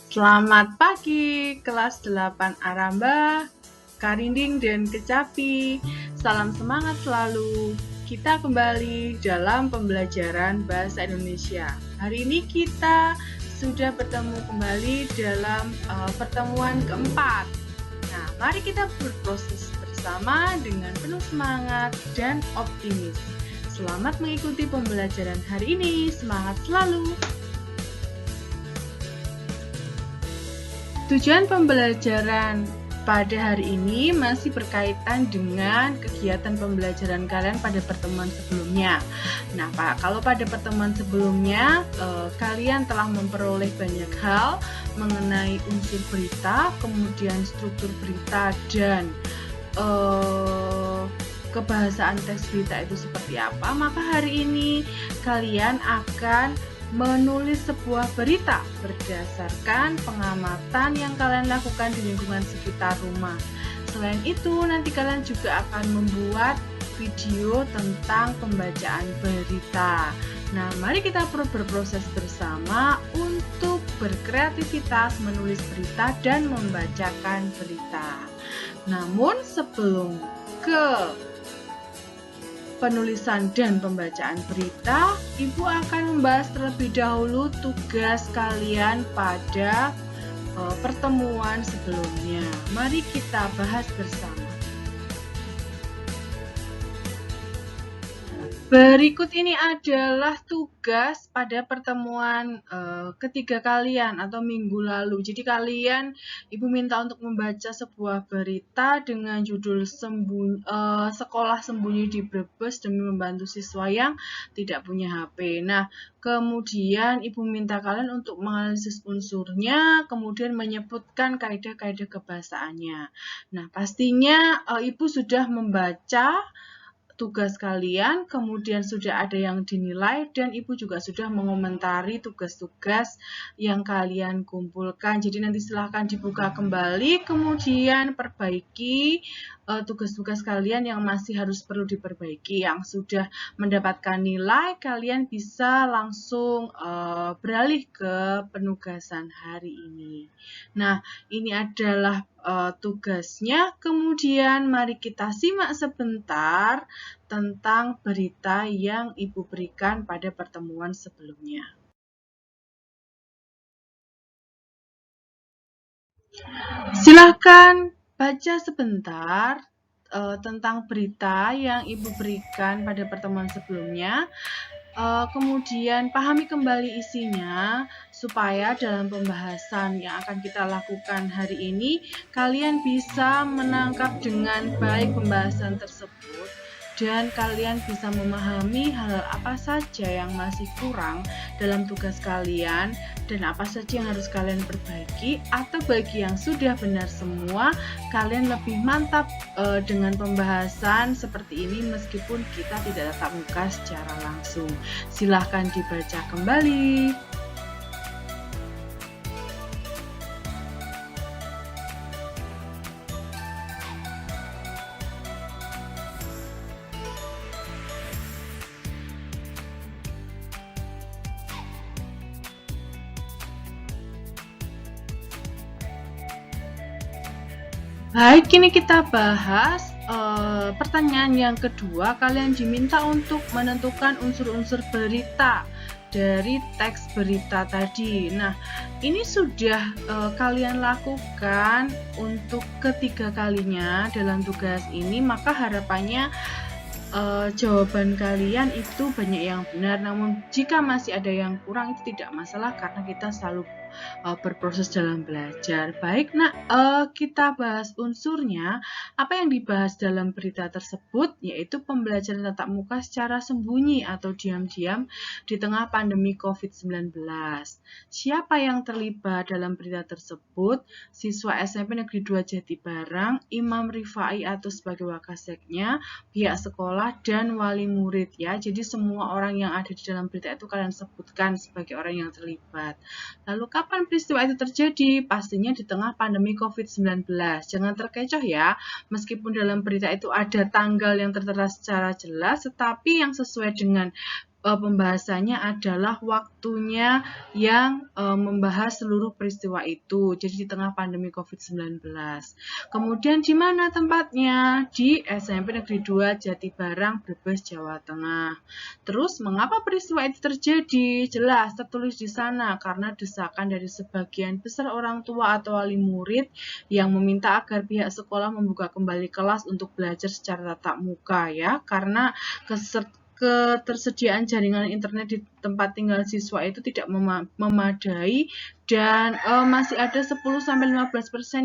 Selamat pagi, kelas 8 Aramba, Karinding dan Kecapi. Salam semangat selalu. Kita kembali dalam pembelajaran Bahasa Indonesia. Hari ini kita sudah bertemu kembali dalam pertemuan keempat. Nah, mari kita berproses bersama dengan penuh semangat dan optimis. Selamat mengikuti pembelajaran hari ini. Semangat selalu! Tujuan pembelajaran pada hari ini masih berkaitan dengan kegiatan pembelajaran kalian pada pertemuan sebelumnya. Nah, Pak, kalau pada pertemuan sebelumnya kalian telah memperoleh banyak hal mengenai unsur berita, kemudian struktur berita dan kebahasaan teks berita itu seperti apa, maka hari ini kalian akan menulis sebuah berita berdasarkan pengamatan yang kalian lakukan di lingkungan sekitar rumah. Selain itu, nanti kalian juga akan membuat video tentang pembacaan berita. Nah, mari kita berproses bersama untuk berkreativitas menulis berita dan membacakan berita. Namun sebelum ke penulisan dan pembacaan berita, Ibu akan membahas terlebih dahulu tugas kalian pada pertemuan sebelumnya. Mari kita bahas bersama. Berikut ini adalah tugas pada pertemuan ketiga kalian atau minggu lalu. Jadi kalian, Ibu minta untuk membaca sebuah berita dengan judul Sekolah Sembunyi di Brebes demi membantu siswa yang tidak punya HP. Nah, kemudian Ibu minta kalian untuk menganalisis unsurnya, kemudian menyebutkan kaidah-kaidah kebahasaannya. Nah, pastinya Ibu sudah membaca tugas kalian, kemudian sudah ada yang dinilai, dan Ibu juga sudah mengomentari tugas-tugas yang kalian kumpulkan. Jadi nanti silahkan dibuka kembali, kemudian perbaiki tugas-tugas kalian yang masih harus perlu diperbaiki. Yang sudah mendapatkan nilai, kalian bisa langsung beralih ke penugasan hari ini. Nah, ini adalah tugasnya. Kemudian mari kita simak sebentar tentang berita yang Ibu berikan pada pertemuan sebelumnya. Silakan baca sebentar tentang berita yang Ibu berikan pada pertemuan sebelumnya. Kemudian pahami kembali isinya supaya dalam pembahasan yang akan kita lakukan hari ini kalian bisa menangkap dengan baik pembahasan tersebut dan kalian bisa memahami hal apa saja yang masih kurang dalam tugas kalian dan apa saja yang harus kalian perbaiki, atau bagi yang sudah benar semua, kalian lebih mantap dengan pembahasan seperti ini meskipun kita tidak tatap muka secara langsung. Silahkan dibaca kembali. Baik, kini kita bahas pertanyaan yang kedua. Kalian diminta untuk menentukan unsur-unsur berita dari teks berita tadi. Nah, ini sudah kalian lakukan untuk ketiga kalinya dalam tugas ini, maka harapannya jawaban kalian itu banyak yang benar. Namun jika masih ada yang kurang itu tidak masalah karena kita selalu berproses dalam belajar. Baik, nah kita bahas unsurnya. Apa yang dibahas dalam berita tersebut yaitu pembelajaran tatap muka secara sembunyi atau diam-diam di tengah pandemi COVID-19. Siapa yang terlibat dalam berita tersebut? Siswa SMP Negeri 2 Jatibarang, Imam Rifai atau sebagai wakaseknya, pihak sekolah, dan wali murid ya. Jadi semua orang yang ada di dalam berita itu kalian sebutkan sebagai orang yang terlibat. Lalu kapan peristiwa itu terjadi? Pastinya di tengah pandemi COVID-19. Jangan terkecoh ya, meskipun dalam berita itu ada tanggal yang tertera secara jelas, tetapi yang sesuai dengan pembahasannya adalah waktunya yang membahas seluruh peristiwa itu. Jadi di tengah pandemi COVID-19. Kemudian di mana tempatnya? Di SMP Negeri 2 Jatibarang, Brebes, Jawa Tengah. Terus mengapa peristiwa itu terjadi? Jelas tertulis di sana karena desakan dari sebagian besar orang tua atau wali murid yang meminta agar pihak sekolah membuka kembali kelas untuk belajar secara tatap muka ya, karena ketersediaan jaringan internet di tempat tinggal siswa itu tidak memadai dan masih ada 10-15%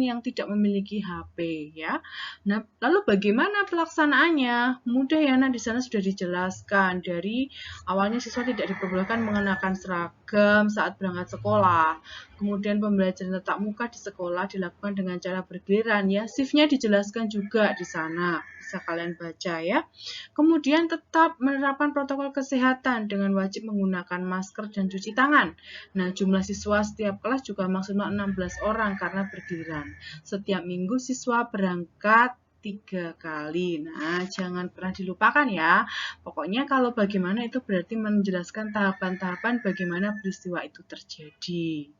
yang tidak memiliki HP ya. Nah, lalu bagaimana pelaksanaannya? Mudah ya, di sana sudah dijelaskan dari awalnya siswa tidak diperbolehkan mengenakan seragam saat berangkat sekolah. Kemudian pembelajaran tatap muka di sekolah dilakukan dengan cara bergiliran ya. Shift-nya dijelaskan juga di sana. Bisa kalian baca ya. Kemudian tetap menerapkan protokol kesehatan dengan wajib menggunakan masker dan cuci tangan. Nah, jumlah siswa setiap kelas juga maksimal 16 orang karena bergiliran. Setiap minggu siswa berangkat 3 kali. Nah, jangan pernah dilupakan ya. Pokoknya kalau bagaimana itu berarti menjelaskan tahapan-tahapan bagaimana peristiwa itu terjadi.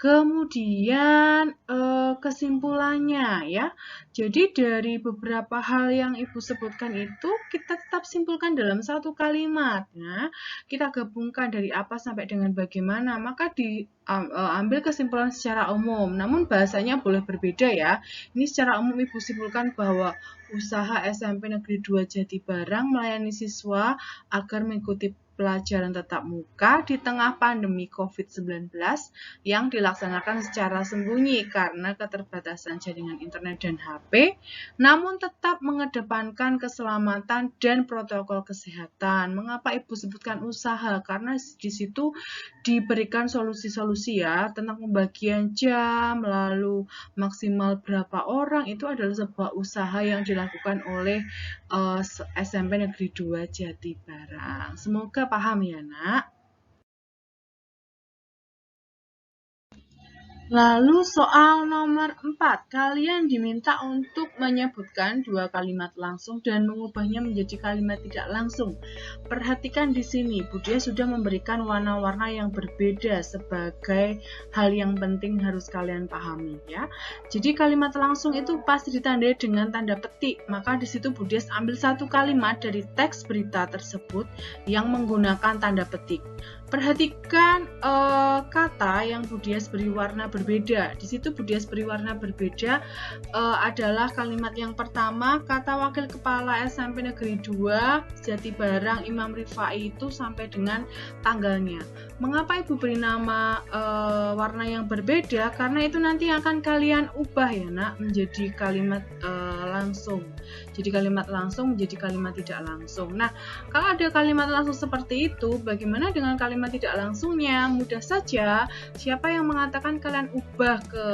Kemudian kesimpulannya ya. Jadi dari beberapa hal yang Ibu sebutkan itu kita tetap simpulkan dalam satu kalimat. Nah, kita gabungkan dari apa sampai dengan bagaimana, maka diambil kesimpulan secara umum. Namun bahasanya boleh berbeda ya. Ini secara umum Ibu simpulkan bahwa usaha SMP Negeri 2 Jatibarang melayani siswa agar mengikuti pelajaran tatap muka di tengah pandemi COVID-19 yang dilaksanakan secara sembunyi karena keterbatasan jaringan internet dan HP, namun tetap mengedepankan keselamatan dan protokol kesehatan. Mengapa Ibu sebutkan usaha? Karena di situ diberikan solusi-solusi ya tentang pembagian jam, lalu maksimal berapa orang, itu adalah sebuah usaha yang dilakukan oleh SMP Negeri 2 Jatibarang. Semoga paham ya, Nak. Lalu soal nomor 4, kalian diminta untuk menyebutkan 2 kalimat langsung dan mengubahnya menjadi kalimat tidak langsung. Perhatikan di sini, Budia sudah memberikan warna-warna yang berbeda sebagai hal yang penting harus kalian pahami ya. Jadi kalimat langsung itu pasti ditandai dengan tanda petik, maka di situ Budia ambil satu kalimat dari teks berita tersebut yang menggunakan tanda petik. Perhatikan kata yang Budias beri warna berbeda. Di situ Budias beri warna berbeda adalah kalimat yang pertama, kata Wakil Kepala SMP Negeri 2 Jatibarang Imam Rifai itu sampai dengan tanggalnya. Mengapa Ibu beri nama warna yang berbeda? Karena itu nanti akan kalian ubah ya Nak menjadi kalimat langsung. Jadi kalimat langsung menjadi kalimat tidak langsung. Nah, kalau ada kalimat langsung seperti itu, bagaimana dengan kalimat tidak langsungnya? Mudah saja, siapa yang mengatakan kalian ubah ke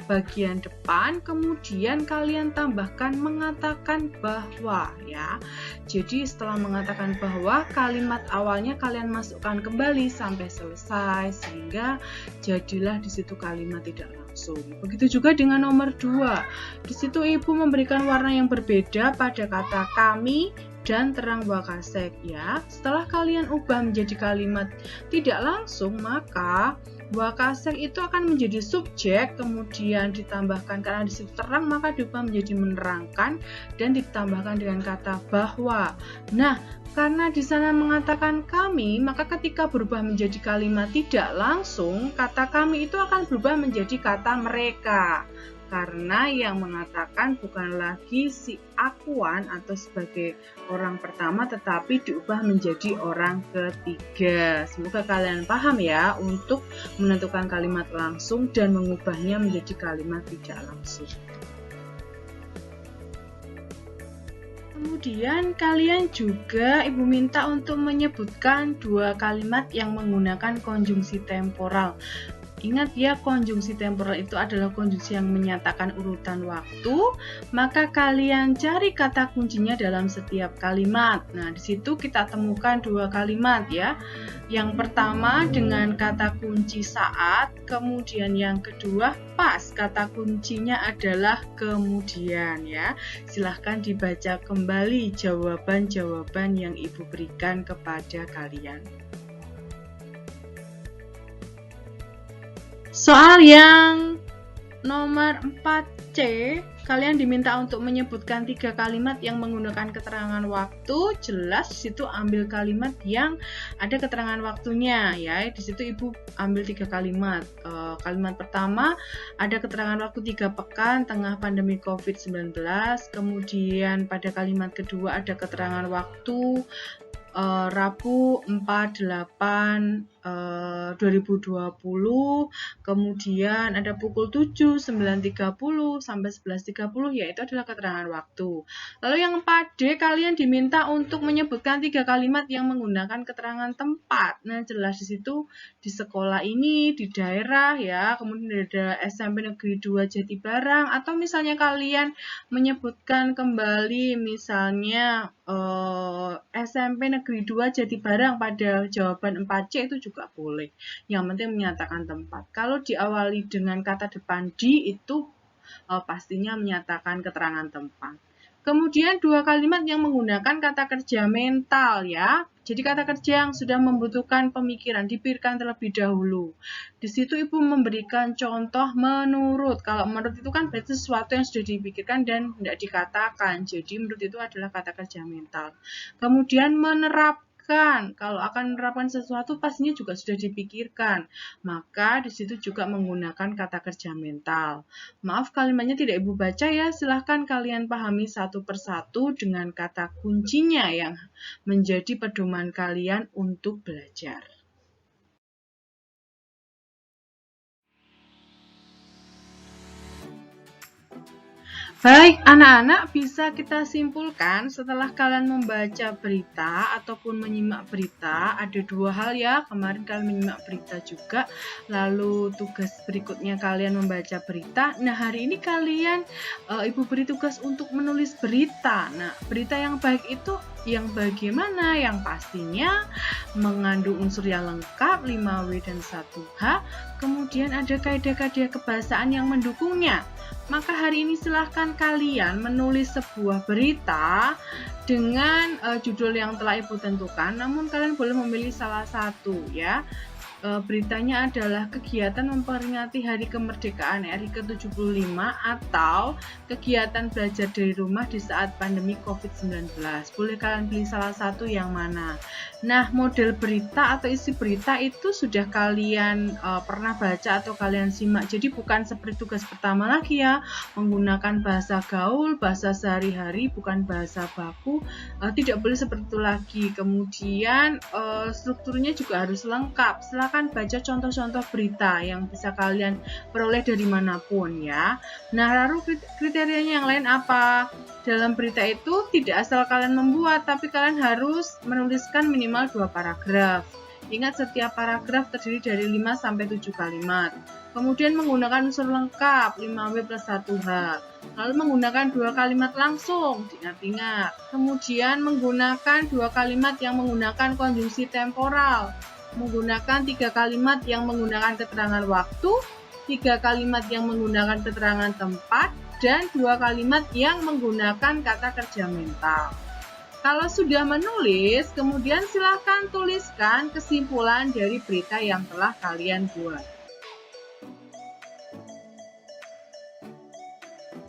bagian depan, kemudian kalian tambahkan mengatakan bahwa ya. Jadi setelah mengatakan bahwa, kalimat awalnya kalian masukkan kembali sampai selesai, sehingga jadilah di situ kalimat tidak langsung. Begitu juga dengan nomor 2. Di situ Ibu memberikan warna yang berbeda pada kata kami dan terang Wakasek ya. Setelah kalian ubah menjadi kalimat tidak langsung, maka Wakasek itu akan menjadi subjek, kemudian ditambahkan karena di situ terang maka diubah menjadi menerangkan dan ditambahkan dengan kata bahwa. Nah, karena di sana mengatakan kami, maka ketika berubah menjadi kalimat tidak langsung, kata kami itu akan berubah menjadi kata mereka. Karena yang mengatakan bukan lagi si akuan atau sebagai orang pertama, tetapi diubah menjadi orang ketiga. Semoga kalian paham ya untuk menentukan kalimat langsung dan mengubahnya menjadi kalimat tidak langsung. Kemudian kalian juga Ibu minta untuk menyebutkan 2 kalimat yang menggunakan konjungsi temporal. Ingat ya, konjungsi temporal itu adalah konjungsi yang menyatakan urutan waktu, maka kalian cari kata kuncinya dalam setiap kalimat. Nah, di situ kita temukan dua kalimat ya. Yang pertama dengan kata kunci saat, kemudian yang kedua pas, kata kuncinya adalah kemudian ya. Silahkan dibaca kembali jawaban-jawaban yang Ibu berikan kepada kalian. Soal yang nomor 4C, kalian diminta untuk menyebutkan 3 kalimat yang menggunakan keterangan waktu. Jelas di situ ambil kalimat yang ada keterangan waktunya ya. Di situ Ibu ambil 3 kalimat. Kalimat pertama ada keterangan waktu 3 pekan tengah pandemi COVID-19. Kemudian pada kalimat kedua ada keterangan waktu Rabu 4/8/2020, kemudian ada pukul 7, 9.30 sampai 11.30, yaitu adalah keterangan waktu. Lalu yang 4D, kalian diminta untuk menyebutkan 3 kalimat yang menggunakan keterangan tempat. Nah, jelas di situ di sekolah ini, di daerah ya, kemudian ada SMP Negeri 2 Jatibarang, atau misalnya kalian menyebutkan kembali misalnya SMP Negeri 2 Jatibarang pada jawaban 4C itu juga boleh. Yang penting menyatakan tempat. Kalau diawali dengan kata depan di itu pastinya menyatakan keterangan tempat. Kemudian 2 kalimat yang menggunakan kata kerja mental ya. Jadi kata kerja yang sudah membutuhkan pemikiran, dipikirkan terlebih dahulu. Di situ Ibu memberikan contoh menurut. Kalau menurut itu kan berarti sesuatu yang sudah dipikirkan dan tidak dikatakan. Jadi menurut itu adalah kata kerja mental. Kemudian menerapkan. Kalau akan menerapkan sesuatu pastinya juga sudah dipikirkan. Maka di situ juga menggunakan kata kerja mental. Maaf kalimatnya tidak Ibu baca ya. Silahkan kalian pahami satu persatu dengan kata kuncinya yang menjadi pedoman kalian untuk belajar. Baik, anak-anak, bisa kita simpulkan setelah kalian membaca berita ataupun menyimak berita, ada 2 hal ya, kemarin kalian menyimak berita juga, lalu tugas berikutnya kalian membaca berita. Nah, hari ini kalian, Ibu beri tugas untuk menulis berita. Nah, berita yang baik itu yang bagaimana? Yang pastinya mengandung unsur yang lengkap, 5W dan 1H, kemudian ada kaidah-kaidah kebahasaan yang mendukungnya. Maka hari ini silahkan kalian menulis sebuah berita dengan judul yang telah Ibu tentukan, namun kalian boleh memilih salah satu ya. Beritanya adalah kegiatan memperingati Hari Kemerdekaan RI ke-75 atau kegiatan belajar dari rumah di saat pandemi COVID-19. Boleh kalian pilih salah satu yang mana. Nah, model berita atau isi berita itu sudah kalian pernah baca atau kalian simak. Jadi bukan seperti tugas pertama lagi ya, menggunakan bahasa gaul, bahasa sehari-hari, bukan bahasa baku. Tidak boleh seperti itu lagi. Kemudian strukturnya juga harus lengkap. Silakan baca contoh-contoh berita yang bisa kalian peroleh dari manapun ya. Nah, lalu kriterianya yang lain apa? Dalam berita itu tidak asal kalian membuat, tapi kalian harus menuliskan minimal 2 paragraf. Ingat, setiap paragraf terdiri dari 5-7 kalimat. Kemudian menggunakan unsur lengkap 5W plus 1H. Lalu menggunakan 2 kalimat langsung, diingat-ingat. Kemudian menggunakan 2 kalimat yang menggunakan konjungsi temporal. Menggunakan 3 kalimat yang menggunakan keterangan waktu, 3 kalimat yang menggunakan keterangan tempat, dan 2 kalimat yang menggunakan kata kerja mental. Kalau sudah menulis, kemudian silakan tuliskan kesimpulan dari berita yang telah kalian buat.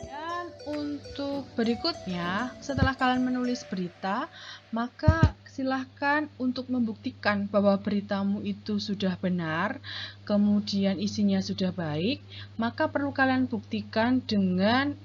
Dan untuk berikutnya, setelah kalian menulis berita, maka silahkan untuk membuktikan bahwa beritamu itu sudah benar, kemudian isinya sudah baik, maka perlu kalian buktikan dengan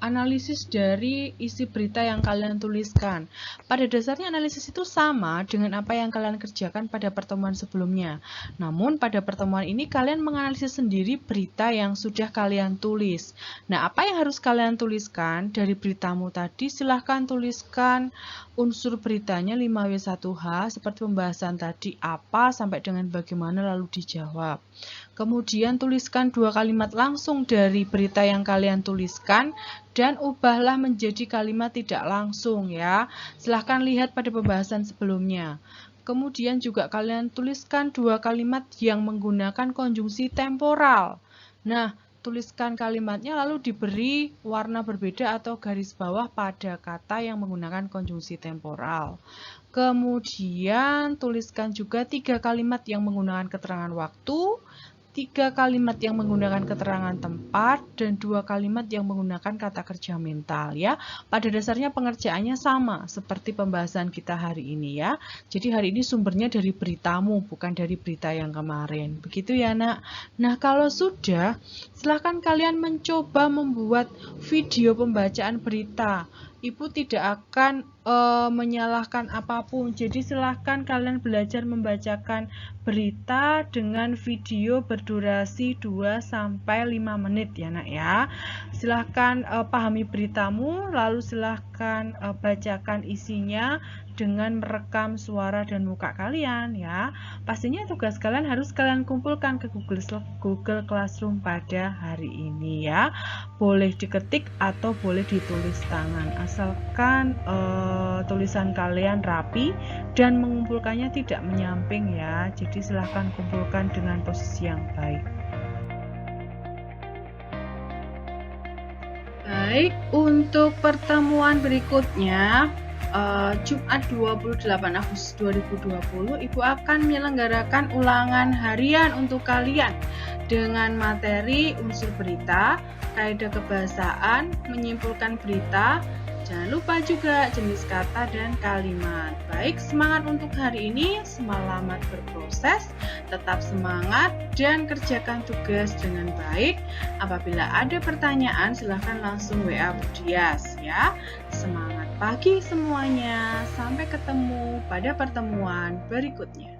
analisis dari isi berita yang kalian tuliskan. Pada dasarnya analisis itu sama dengan apa yang kalian kerjakan pada pertemuan sebelumnya. Namun pada pertemuan ini kalian menganalisis sendiri berita yang sudah kalian tulis. Nah, apa yang harus kalian tuliskan dari beritamu tadi? Silahkan tuliskan unsur beritanya 5W1H seperti pembahasan tadi, apa sampai dengan bagaimana lalu dijawab. Kemudian tuliskan 2 kalimat langsung dari berita yang kalian tuliskan dan ubahlah menjadi kalimat tidak langsung ya. Silahkan lihat pada pembahasan sebelumnya. Kemudian juga kalian tuliskan 2 kalimat yang menggunakan konjungsi temporal. Nah, tuliskan kalimatnya lalu diberi warna berbeda atau garis bawah pada kata yang menggunakan konjungsi temporal. Kemudian tuliskan juga 3 kalimat yang menggunakan keterangan waktu, 3 kalimat yang menggunakan keterangan tempat, dan 2 kalimat yang menggunakan kata kerja mental ya. Pada dasarnya pengerjaannya sama seperti pembahasan kita hari ini ya. Jadi hari ini sumbernya dari beritamu, bukan dari berita yang kemarin. Begitu ya nak. Nah kalau sudah, silahkan kalian mencoba membuat video pembacaan berita. Ibu tidak akan menyalahkan apapun. Jadi silahkan kalian belajar membacakan berita dengan video berdurasi 2-5 menit ya nak ya. Silahkan pahami beritamu, lalu silahkan bacakan isinya dengan merekam suara dan muka kalian ya. Pastinya tugas kalian harus kalian kumpulkan ke Google Classroom pada hari ini ya. Boleh diketik atau boleh ditulis tangan, asalkan tulisan kalian rapi dan mengumpulkannya tidak menyamping ya. Jadi silahkan kumpulkan dengan posisi yang baik. Baik, untuk pertemuan berikutnya Jumat 28 Agustus 2020, Ibu akan menyelenggarakan ulangan harian untuk kalian dengan materi unsur berita, kaidah kebahasaan, menyimpulkan berita. Jangan lupa juga jenis kata dan kalimat. Baik, semangat untuk hari ini, selamat berproses, tetap semangat dan kerjakan tugas dengan baik. Apabila ada pertanyaan, silahkan langsung WA Bu Dias ya. Semangat pagi semuanya, sampai ketemu pada pertemuan berikutnya.